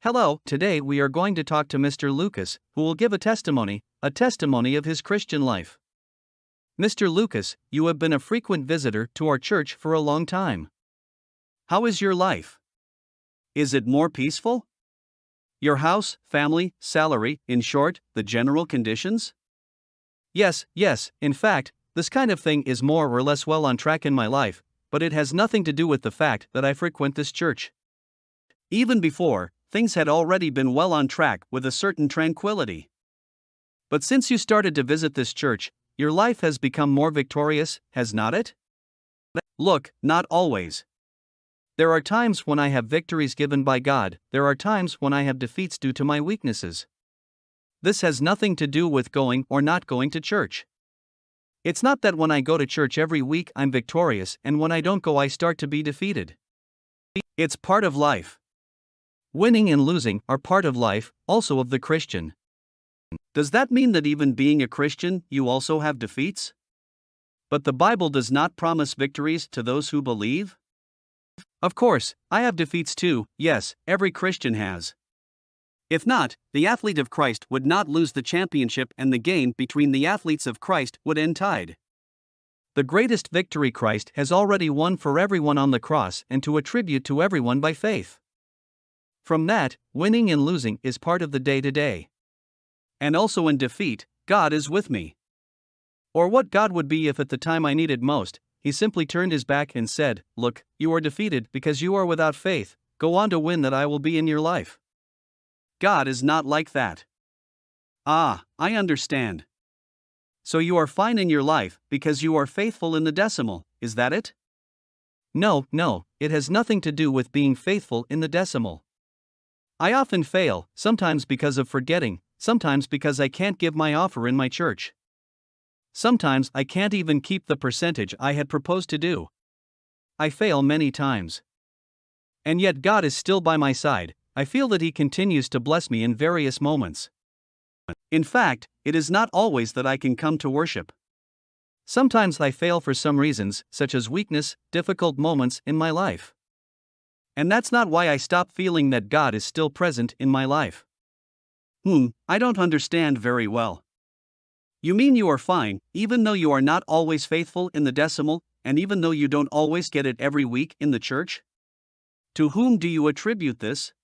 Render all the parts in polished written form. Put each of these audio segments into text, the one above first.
Hello, today we are going to talk to Mr. Lucas, who will give a testimony of his Christian life. Mr. Lucas, you have been a frequent visitor to our church for a long time. How is your life? Is it more peaceful? Your house, family, salary, in short, the general conditions? Yes, in fact, this kind of thing is more or less well on track in my life, but it has nothing to do with the fact that I frequent this church. Even before, things had already been well on track with a certain tranquility. But since you started to visit this church, your life has become more victorious, has not it? Look, not always. There are times when I have victories given by God, there are times when I have defeats due to my weaknesses. This has nothing to do with going or not going to church. It's not that when I go to church every week I'm victorious and when I don't go I start to be defeated. It's part of life. Winning and losing are part of life, also of the Christian. Does that mean that even being a Christian, you also have defeats? But the Bible does not promise victories to those who believe? Of course, I have defeats too, yes, every Christian has. If not, the athlete of Christ would not lose the championship and the game between the athletes of Christ would end tied. The greatest victory Christ has already won for everyone on the cross and to attribute to everyone by faith. From that, winning and losing is part of the day-to-day. And also in defeat, God is with me. Or what God would be if at the time I needed most, He simply turned His back and said, "Look, you are defeated because you are without faith, go on to win that I will be in your life." God is not like that. Ah, I understand. So you are fine in your life because you are faithful in the decimal, is that it? No, it has nothing to do with being faithful in the decimal. I often fail, sometimes because of forgetting, sometimes because I can't give my offer in my church. Sometimes I can't even keep the percentage I had proposed to do. I fail many times. And yet God is still by my side. I feel that He continues to bless me in various moments. In fact, it is not always that I can come to worship. Sometimes I fail for some reasons, such as weakness, difficult moments in my life. And that's not why I stop feeling that God is still present in my life. I don't understand very well. You mean you are fine, even though you are not always faithful in the decimal, and even though you don't always get it every week in the church? To whom do you attribute this?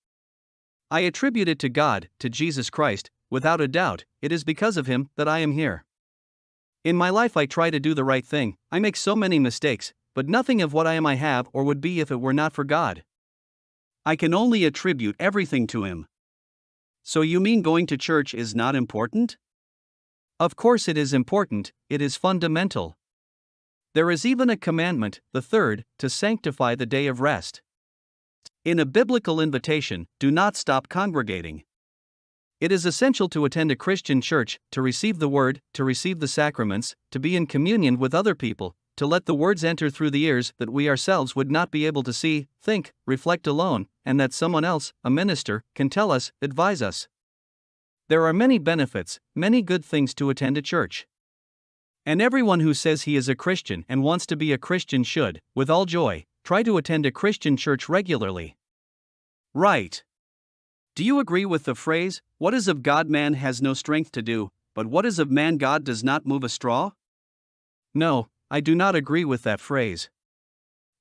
I attribute it to God, to Jesus Christ. Without a doubt, it is because of Him that I am here. In my life I try to do the right thing, I make so many mistakes, but nothing of what I am I have or would be if it were not for God. I can only attribute everything to Him. So you mean going to church is not important? Of course it is important, it is fundamental. There is even a commandment, the third, to sanctify the day of rest. In a biblical invitation, do not stop congregating. It is essential to attend a Christian church, to receive the word, to receive the sacraments, to be in communion with other people, to let the words enter through the ears that we ourselves would not be able to see, think, reflect alone, and that someone else, a minister, can tell us, advise us. There are many benefits, many good things to attend a church. And everyone who says he is a Christian and wants to be a Christian should, with all joy, try to attend a Christian church regularly. Right. Do you agree with the phrase, "What is of God man has no strength to do, but what is of man God does not move a straw"? No, I do not agree with that phrase.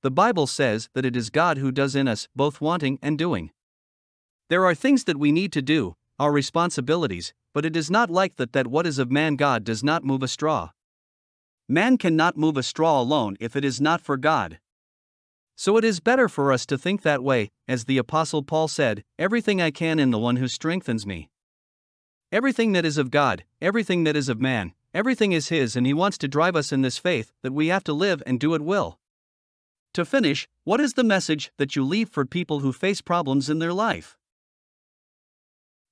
The Bible says that it is God who does in us both wanting and doing. There are things that we need to do, our responsibilities, but it is not like that what is of man God does not move a straw. Man cannot move a straw alone if it is not for God. So it is better for us to think that way, as the Apostle Paul said, "Everything I can in the one who strengthens me." Everything that is of God, everything that is of man, everything is His, and He wants to drive us in this faith that we have to live and do at will. To finish, what is the message that you leave for people who face problems in their life?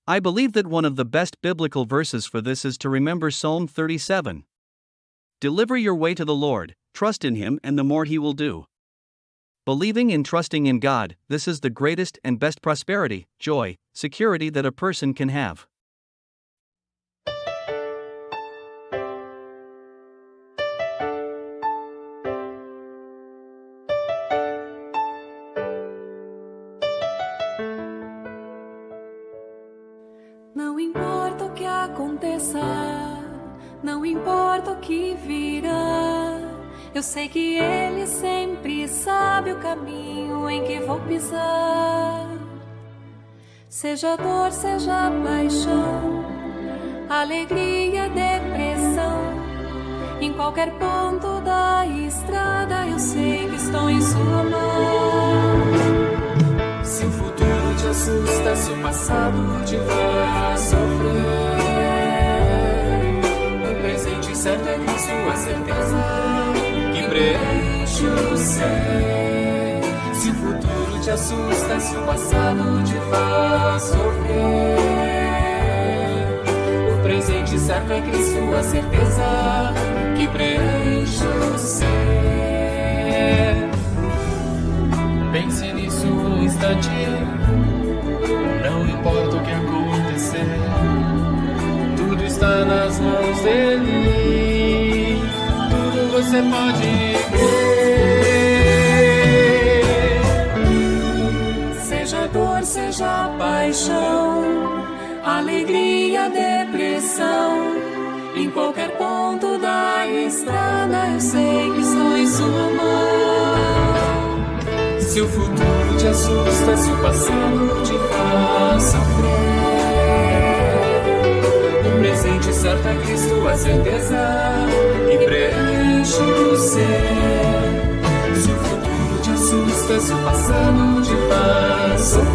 I believe that one of the best biblical verses for this is to remember Psalm 37. Deliver your way to the Lord, trust in Him, and the more He will do. Believing and trusting in God, this is the greatest and best prosperity, joy, security that a person can have. Não importa o que virá, eu sei que Ele sempre sabe o caminho em que vou pisar. Seja dor, seja paixão, alegria, depressão, em qualquer ponto da estrada eu sei que estou em sua mão. Se o futuro te assusta, se o passado te faz sofrer, o presente certo é Cristo, a certeza que preenche o ser. Se o futuro te assusta, se o passado te faz sofrer, o presente certo é Cristo, a certeza que preenche o ser. Pense nisso um instante, não importa o que acontecer, tudo está nas mãos dele, tudo você pode ver. Seja dor, seja paixão, alegria, depressão, em qualquer ponto da estrada eu sei que estou em sua mão. Se o futuro te assusta, se o passado te faz sofrer, o presente certo é Cristo, a certeza que preenche o ser. Se o futuro te assusta, se o passado te faz sofrer,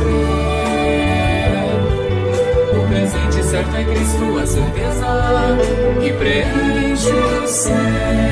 o presente certo é Cristo, a certeza que preenche o ser.